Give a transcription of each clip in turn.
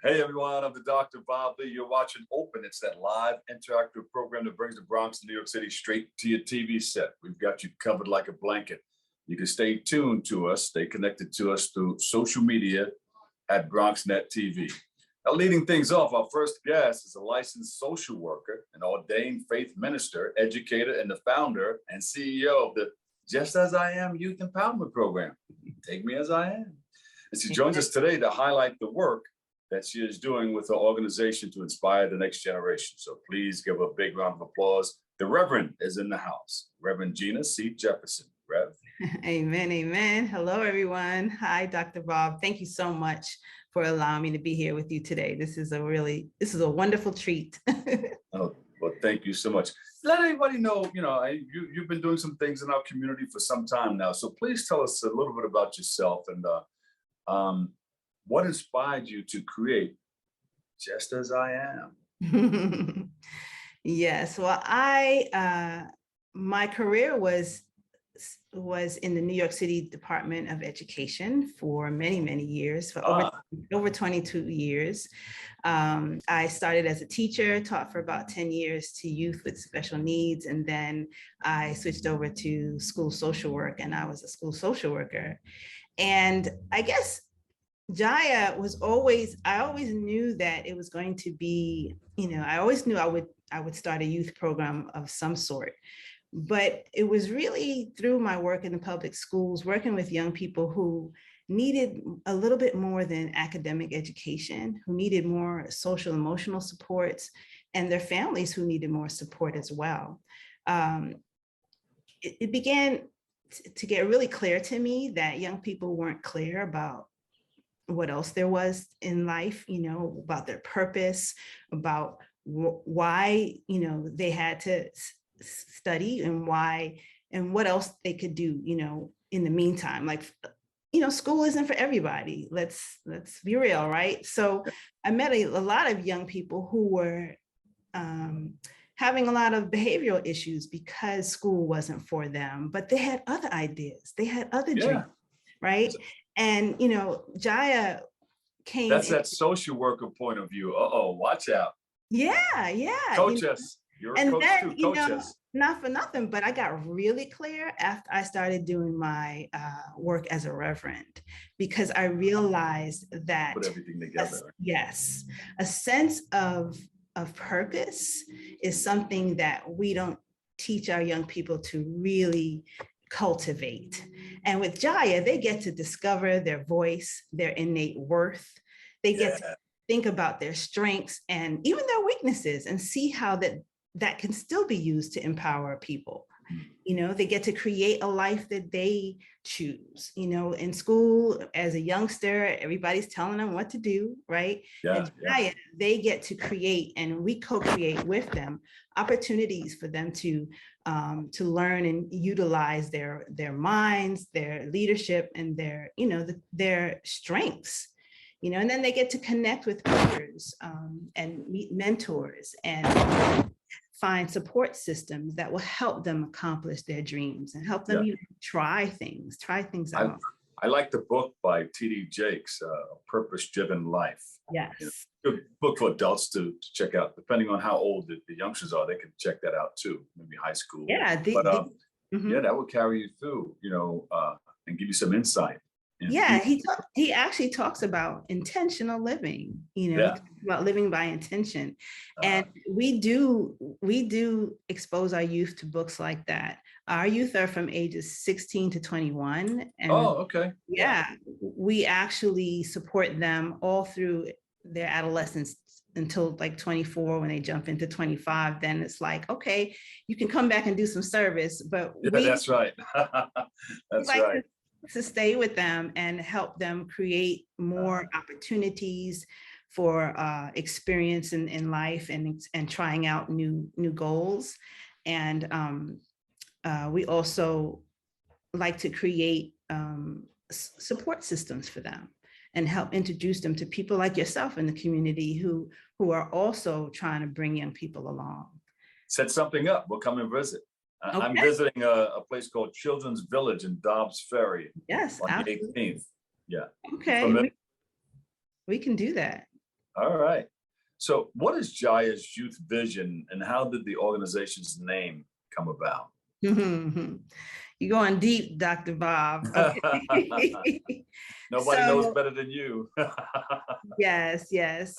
Hey everyone, I'm the Dr. Bob Lee. You're watching Open. It's that live interactive program that brings the Bronx to New York City straight to your TV set. We've got you covered like a blanket. You can stay tuned to us, stay connected to us through social media at BronxNet TV. Now, leading things off, our first guest is a licensed social worker, an ordained faith minister, educator, and the founder and CEO of the Just As I Am Youth Empowerment Program. Take me as I am. And she joins us today to highlight the work that she is doing with her organization to inspire the next generation. So please give a big round of applause. The Reverend is in the house. Reverend Gina C. Jefferson. Rev. Amen, amen. Hello, everyone. Hi, Dr. Bob. Thank you so much for allowing me to be here with you today. This is a wonderful treat. Oh, well, thank you so much. Let everybody know, you've been doing some things in our community for some time now. So please tell us a little bit about yourself and what inspired you to create Just As I Am? Yes, well, my career was in the New York City Department of Education for many, many years, for over 22 years. I started as a teacher, taught for about 10 years to youth with special needs, and then I switched over to school social work, and I was a school social worker. And I guess Jaya I always knew that it was going to be, I always knew I would start a youth program of some sort. But it was really through my work in the public schools, working with young people who needed a little bit more than academic education, who needed more social emotional supports, and their families who needed more support as well. It began to get really clear to me that young people weren't clear about what else there was in life, about their purpose, about why, they had to study and why, and what else they could do, in the meantime. Like, school isn't for everybody. Let's be real, right? So I met a lot of young people who were having a lot of behavioral issues because school wasn't for them, but they had other ideas. They had other dreams, right? And, Jaya came. That's that social worker point of view. Uh-oh, watch out. Yeah. Coach us. You're a coach too. Coach us. Not for nothing, but I got really clear after I started doing my work as a reverend, because I realized that put everything together. A sense of purpose is something that we don't teach our young people to really cultivate. And with Jaya, they get to discover their voice, their innate worth. They get to think about their strengths and even their weaknesses and see how that can still be used to empower people. They get to create a life that they choose. In school, as a youngster, everybody's telling them what to do, right? They get to create, and we co-create with them, opportunities for them to learn and utilize their minds, their leadership, and their strengths. And then they get to connect with peers and meet mentors and find support systems that will help them accomplish their dreams and help them try things out. I like the book by T.D. Jakes, A Purpose-Driven Life. Yes. Good book for adults to check out. Depending on how old the youngsters are, they can check that out too, maybe high school. That will carry you through, and give you some insight. He actually talks about intentional living, about living by intention. And we do expose our youth to books like that. Our youth are from ages 16 to 21. And we actually support them all through their adolescence until like 24. When they jump into 25, then it's like, okay, you can come back and do some service. But that's right. That's right. To stay with them and help them create more opportunities for experience in life and trying out new goals. And we also like to create support systems for them and help introduce them to people like yourself in the community who are also trying to bring young people along. Set something up. We'll come and visit. Okay. I'm visiting a place called Children's Village in Dobbs Ferry. Yes, on the 18th. Yeah. Okay, we can do that. All right. So what is Jaya's youth vision and how did the organization's name come about? You're going deep, Dr. Bob. Okay. Nobody knows So, better than you. yes, yes.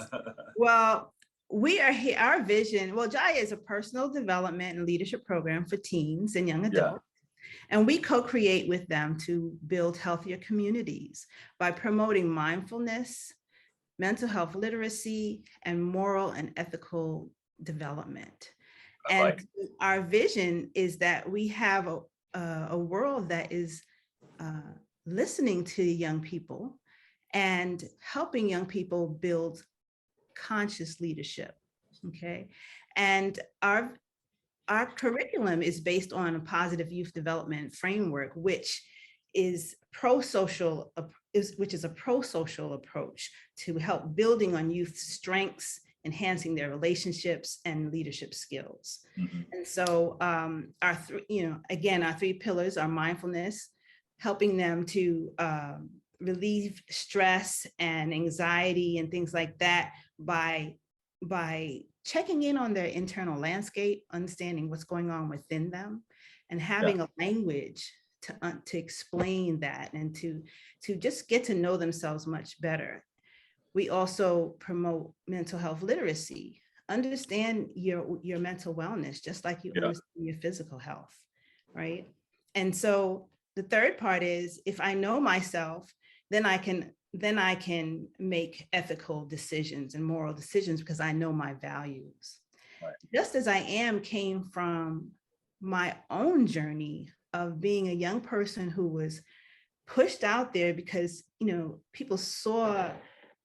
Well, we are here, our vision, well, Jaya is a personal development and leadership program for teens and young Yeah. adults. And we co-create with them to build healthier communities by promoting mindfulness, mental health literacy, and moral and ethical development. I And like it. our vision is that we have a world that is listening to young people and helping young people build conscious leadership. Okay. And our curriculum is based on a positive youth development framework, which is pro-social, which is a pro-social approach to help building on youth strengths, enhancing their relationships and leadership skills. Mhm. And so our three pillars are mindfulness, helping them to relieve stress and anxiety and things like that by checking in on their internal landscape, understanding what's going on within them, and having a language to explain that and to just get to know themselves much better. We also promote mental health literacy. Understand your mental wellness, just like you understand your physical health, right? And so the third part is, if I know myself, then I can make ethical decisions and moral decisions because I know my values. Right. Just as I am came from my own journey of being a young person who was pushed out there because, people saw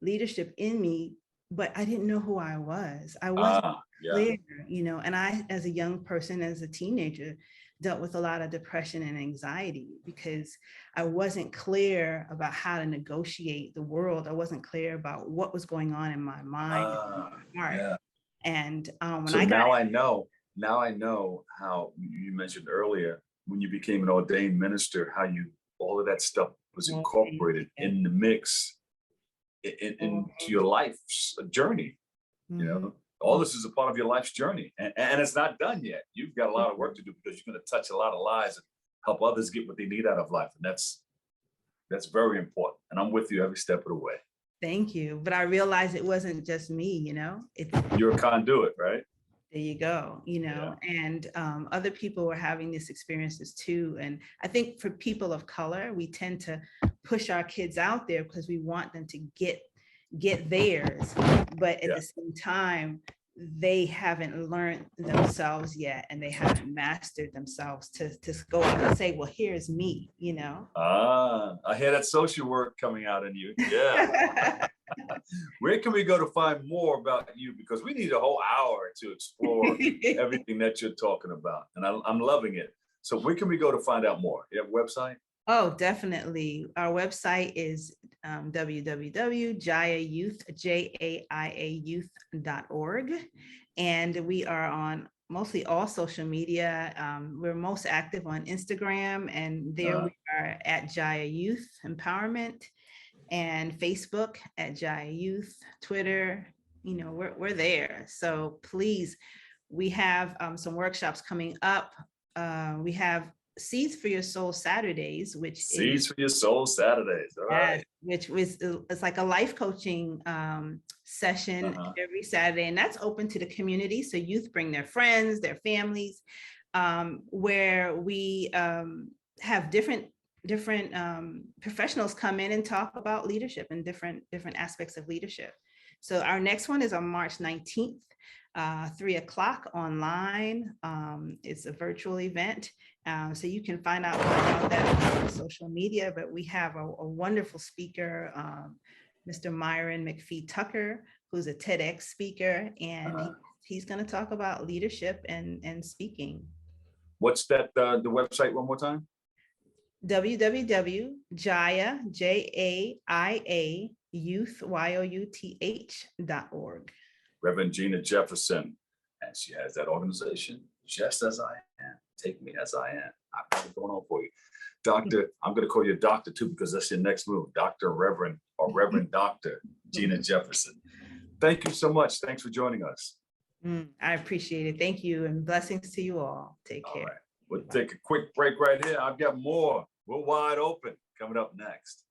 leadership in me, but I didn't know who I was. I wasn't clear, and I, as a young person, as a teenager, dealt with a lot of depression and anxiety because I wasn't clear about how to negotiate the world. I wasn't clear about what was going on in my mind and my heart. Yeah. And when So I got now I know how you mentioned earlier when you became an ordained minister, how all of that stuff was incorporated in the mix into your life's journey. All this is a part of your life's journey, and it's not done yet. You've got a lot of work to do because you're going to touch a lot of lives and help others get what they need out of life, and that's very important. And I'm with you every step of the way. Thank you. But I realized it wasn't just me, You're a conduit, right? There you go, and other people were having these experiences too. And I think for people of color, we tend to push our kids out there because we want them to get theirs. But at the same time, they haven't learned themselves yet, and they haven't mastered themselves to go out and say, well, here's me, I hear that social work coming out in you. Yeah. Where can we go to find more about you? Because we need a whole hour to explore everything that you're talking about. And I'm loving it. So where can we go to find out more? You have a website? Oh, definitely. Our website is www.jayayouth.org. And we are on mostly all social media. We're most active on Instagram, and there we are at Jaya Youth Empowerment, and Facebook at Jaya Youth, Twitter, we're there. So please, we have some workshops coming up. We have Seeds for Your Soul Saturdays, which Seeds for Your Soul Saturdays. All right. Which was, it's like a life coaching session every Saturday, and that's open to the community. So youth bring their friends, their families, where we have different professionals come in and talk about leadership and different aspects of leadership. So our next one is on March 19th, 3:00 online. It's a virtual event. So you can find out about that on social media, but we have a wonderful speaker, Mr. Myron McPhee Tucker, who's a TEDx speaker, and he's going to talk about leadership and speaking. What's that, the website one more time? www.jaya, Jaya youth, youth.org. Reverend Gina Jefferson, and she has that organization, Just As I Am, Take Me As I Am. I've got it going on for you. Doctor, I'm going to call you a doctor too, because that's your next move. Dr. Reverend or Reverend Dr. Gina Jefferson. Thank you so much. Thanks for joining us. I appreciate it. Thank you, and blessings to you all. Take All care. right. We'll take a quick break right here. I've got more. We're wide open coming up next.